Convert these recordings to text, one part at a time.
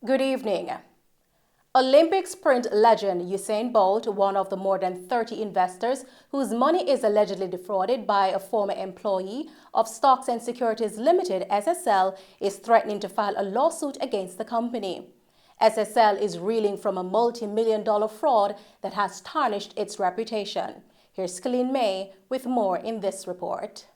Good evening. Olympic sprint legend Usain Bolt, one of the more than 30 investors whose money is allegedly defrauded by a former employee of Stocks and Securities Limited, SSL, is threatening to file a lawsuit against the company. SSL is reeling from a multi-million-dollar fraud that has tarnished its reputation. Here's Colleen May with more in this report.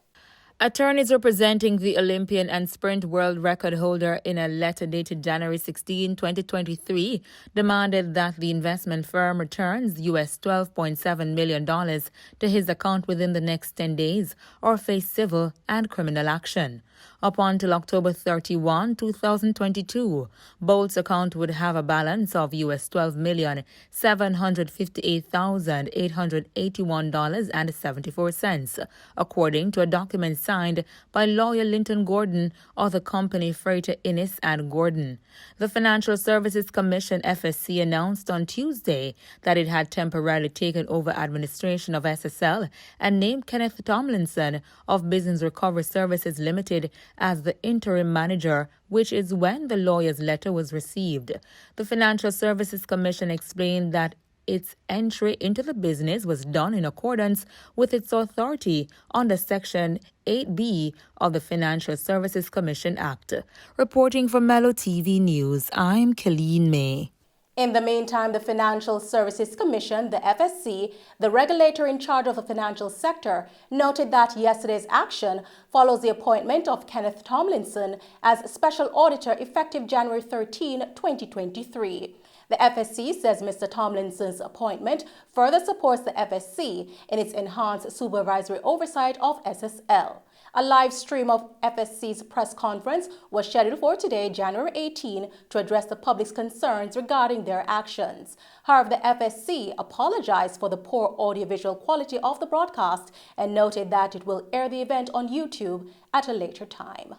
Attorneys representing the Olympian and sprint world record holder in a letter dated January 16, 2023, demanded that the investment firm returns US $12.7 million to his account within the next 10 days or face civil and criminal action. Up until October 31, 2022, Bolt's account would have a balance of US $12,758,881.74, according to a document signed by lawyer Linton Gordon of the company Freighter Innis and Gordon. The Financial Services Commission (FSC) announced on Tuesday that it had temporarily taken over administration of SSL and named Kenneth Tomlinson of Business Recovery Services Limited as the interim manager, which is when the lawyer's letter was received. The Financial Services Commission explained that its entry into the business was done in accordance with its authority under Section 8B of the Financial Services Commission Act. Reporting for Mello TV News, I'm Colleen May. In the meantime, the Financial Services Commission, the FSC, the regulator in charge of the financial sector, noted that yesterday's action follows the appointment of Kenneth Tomlinson as special auditor effective January 13, 2023. The FSC says Mr. Tomlinson's appointment further supports the FSC in its enhanced supervisory oversight of SSL. A live stream of FSC's press conference was scheduled for today, January 18, to address the public's concerns regarding their actions. However, the FSC apologized for the poor audiovisual quality of the broadcast and noted that it will air the event on YouTube at a later time.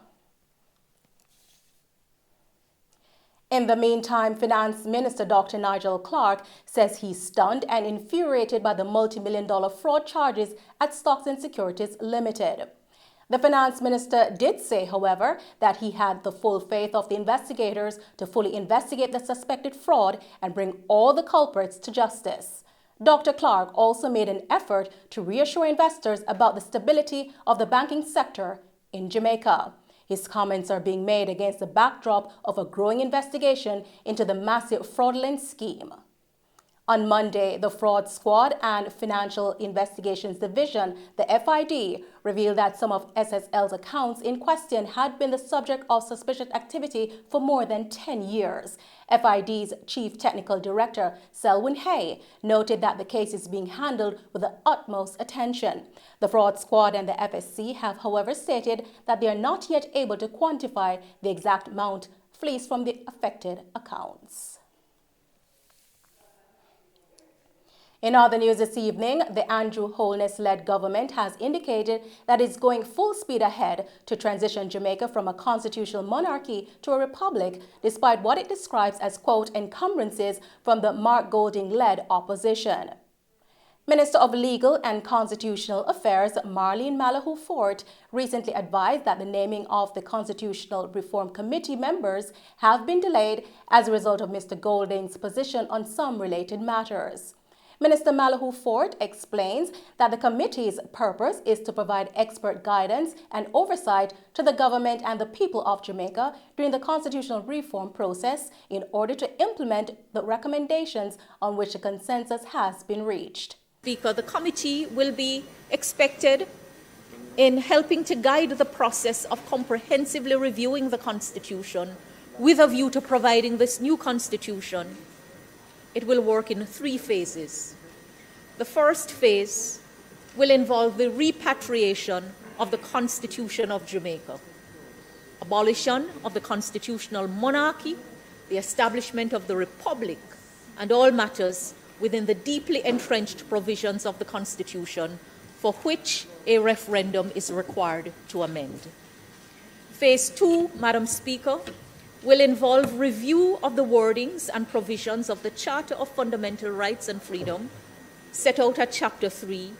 In the meantime, Finance Minister Dr. Nigel Clark says he's stunned and infuriated by the multi-million-dollar fraud charges at Stocks and Securities Limited. The finance minister did say, however, that he had the full faith of the investigators to fully investigate the suspected fraud and bring all the culprits to justice. Dr. Clark also made an effort to reassure investors about the stability of the banking sector in Jamaica. His comments are being made against the backdrop of a growing investigation into the massive fraudulent scheme. On Monday, the Fraud Squad and Financial Investigations Division, the FID, revealed that some of SSL's accounts in question had been the subject of suspicious activity for more than 10 years. FID's Chief Technical Director, Selwyn Hay, noted that the case is being handled with the utmost attention. The Fraud Squad and the FSC have, however, stated that they are not yet able to quantify the exact amount fleeced from the affected accounts. In other news this evening, the Andrew Holness-led government has indicated that it's going full speed ahead to transition Jamaica from a constitutional monarchy to a republic, despite what it describes as, quote, encumbrances from the Mark Golding-led opposition. Minister of Legal and Constitutional Affairs Marlene Malahou-Fort recently advised that the naming of the Constitutional Reform Committee members have been delayed as a result of Mr. Golding's position on some related matters. Minister Malahou-Fort explains that the committee's purpose is to provide expert guidance and oversight to the government and the people of Jamaica during the constitutional reform process in order to implement the recommendations on which a consensus has been reached. Speaker, the committee will be expected in helping to guide the process of comprehensively reviewing the Constitution with a view to providing this new Constitution. It will work in 3 phases. The first phase will involve the repatriation of the Constitution of Jamaica, abolition of the constitutional monarchy, the establishment of the Republic, and all matters within the deeply entrenched provisions of the Constitution for which a referendum is required to amend. Phase 2, Madam Speaker, will involve review of the wordings and provisions of the Charter of Fundamental Rights and Freedom set out at Chapter 3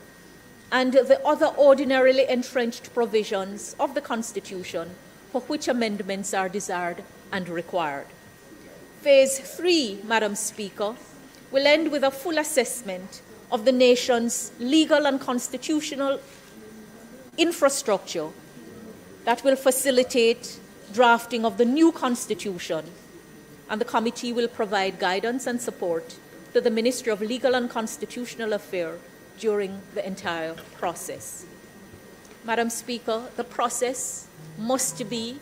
and the other ordinarily entrenched provisions of the Constitution for which amendments are desired and required. Phase 3, Madam Speaker, will end with a full assessment of the nation's legal and constitutional infrastructure that will facilitate drafting of the new constitution, and the committee will provide guidance and support to the Ministry of Legal and Constitutional Affairs during the entire process. Madam Speaker, the process must be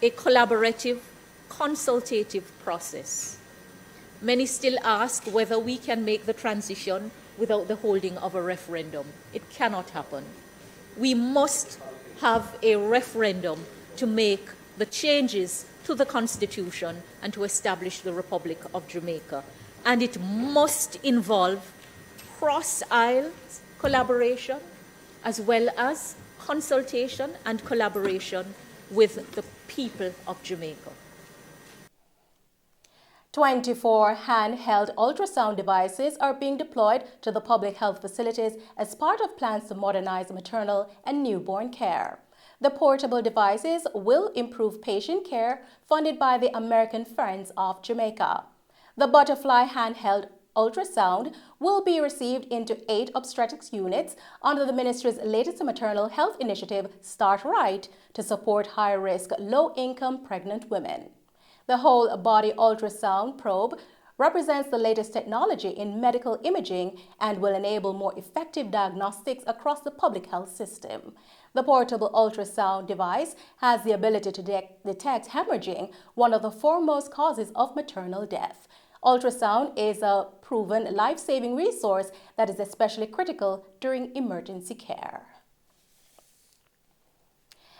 a collaborative, consultative process. Many still ask whether we can make the transition without the holding of a referendum. It cannot happen. We must have a referendum to make the changes to the Constitution and to establish the Republic of Jamaica. And it must involve cross-aisle collaboration as well as consultation and collaboration with the people of Jamaica. 24 handheld ultrasound devices are being deployed to the public health facilities as part of plans to modernize maternal and newborn care. The portable devices will improve patient care funded by the American Friends of Jamaica. The Butterfly Handheld Ultrasound will be received into 8 obstetrics units under the ministry's latest maternal health initiative, Start Right, to support high-risk, low-income pregnant women. The whole-body ultrasound probe represents the latest technology in medical imaging and will enable more effective diagnostics across the public health system. The portable ultrasound device has the ability to detect hemorrhaging, one of the foremost causes of maternal death. Ultrasound is a proven life-saving resource that is especially critical during emergency care.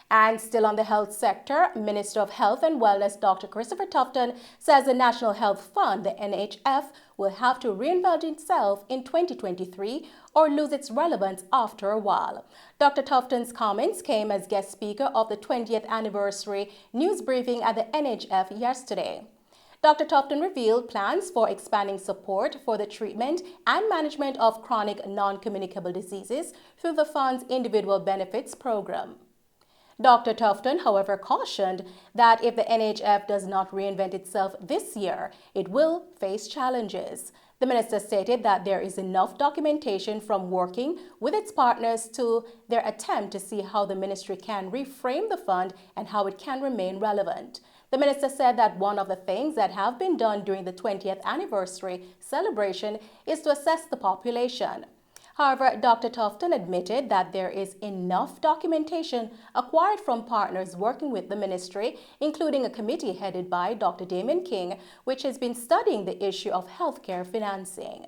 And still on the health sector, Minister of Health and Wellness Dr. Christopher Tufton says the National Health Fund, the NHF, will have to reinvent itself in 2023 or lose its relevance after a while. Dr. Tufton's comments came as guest speaker of the 20th anniversary news briefing at the NHF yesterday. Dr. Tufton revealed plans for expanding support for the treatment and management of chronic non-communicable diseases through the fund's individual benefits program. Dr. Tufton, however, cautioned that if the NHF does not reinvent itself this year, it will face challenges. The minister stated that there is enough documentation from working with its partners to their attempt to see how the ministry can reframe the fund and how it can remain relevant. The minister said that one of the things that have been done during the 20th anniversary celebration is to assess the population. However, Dr. Tufton admitted that there is enough documentation acquired from partners working with the ministry, including a committee headed by Dr. Damon King, which has been studying the issue of healthcare financing.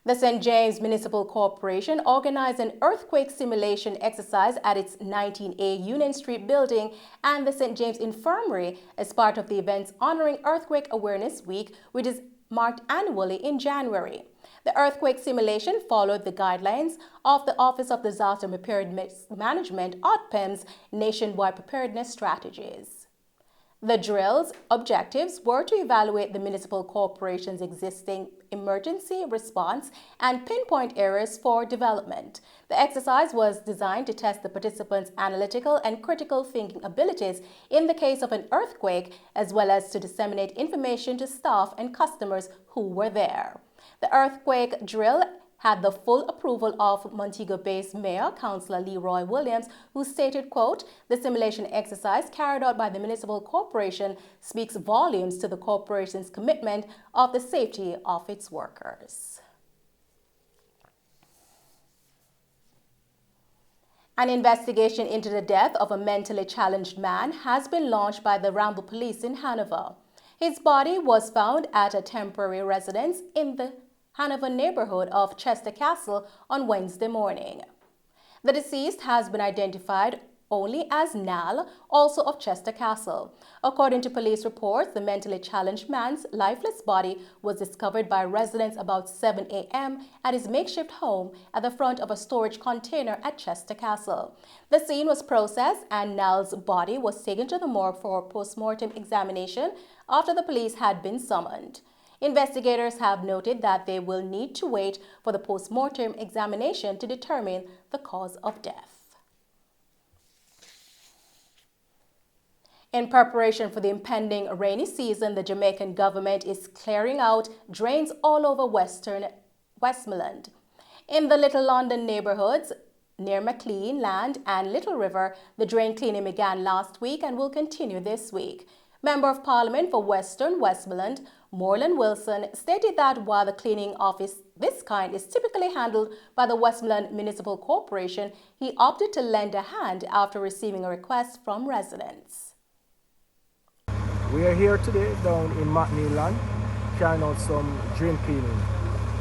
The St. James Municipal Corporation organized an earthquake simulation exercise at its 19A Union Street building and the St. James Infirmary as part of the events honoring Earthquake Awareness Week, which is marked annually in January. The earthquake simulation followed the guidelines of the Office of Disaster Preparedness Management, ODPEM's nationwide preparedness strategies. The drill's objectives were to evaluate the municipal corporation's existing emergency response and pinpoint areas for development. The exercise was designed to test the participants' analytical and critical thinking abilities in the case of an earthquake, as well as to disseminate information to staff and customers who were there. The earthquake drill had the full approval of Montego Bay's Mayor, Councillor Leroy Williams, who stated, quote, "The simulation exercise carried out by the municipal corporation speaks volumes to the corporation's commitment of the safety of its workers." An investigation into the death of a mentally challenged man has been launched by the Ramble Police in Hanover. His body was found at a temporary residence in the Hanover neighborhood of Chester Castle on Wednesday morning. The deceased has been identified only as Nal, also of Chester Castle. According to police reports, the mentally challenged man's lifeless body was discovered by residents about 7 a.m. at his makeshift home at the front of a storage container at Chester Castle. The scene was processed and Nal's body was taken to the morgue for post-mortem examination after the police had been summoned. Investigators have noted that they will need to wait for the post-mortem examination to determine the cause of death. In preparation for the impending rainy season, the Jamaican government is clearing out drains all over Westmoreland. In the Little London neighborhoods, near McLean, Land and Little River, the drain cleaning began last week and will continue this week. Member of Parliament for Western Westmoreland, Moreland Wilson, stated that while the cleaning of this kind is typically handled by the Westmoreland Municipal Corporation, he opted to lend a hand after receiving a request from residents. We are here today down in Land, carrying out some drain cleaning.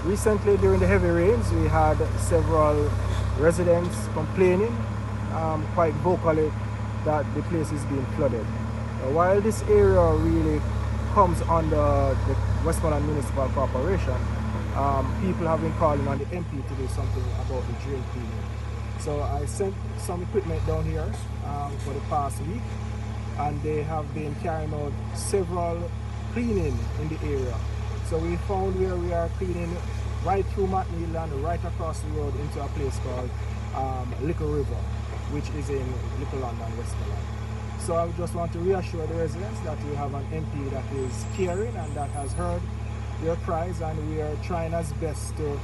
Recently, during the heavy rains, we had several residents complaining quite vocally that the place is being flooded. While this area really comes under the Westmoreland Municipal Corporation, people have been calling on the MP to do something about the drain cleaning. So I sent some equipment down here for the past week, and they have been carrying out several cleaning in the area. So we found where we are cleaning right through Macneil and right across the road into a place called Little River, which is in Little London, Westmoreland. So I just want to reassure the residents that we have an MP that is caring and that has heard their cries, and we are trying as best to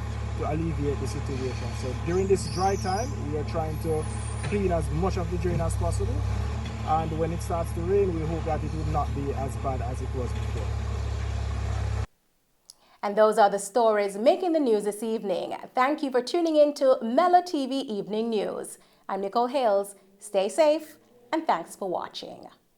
alleviate the situation. So during this dry time, we are trying to clean as much of the drain as possible. And when it starts to rain, we hope that it would not be as bad as it was before. And those are the stories making the news this evening. Thank you for tuning in to Mello TV Evening News. I'm Nicole Hales. Stay safe and thanks for watching.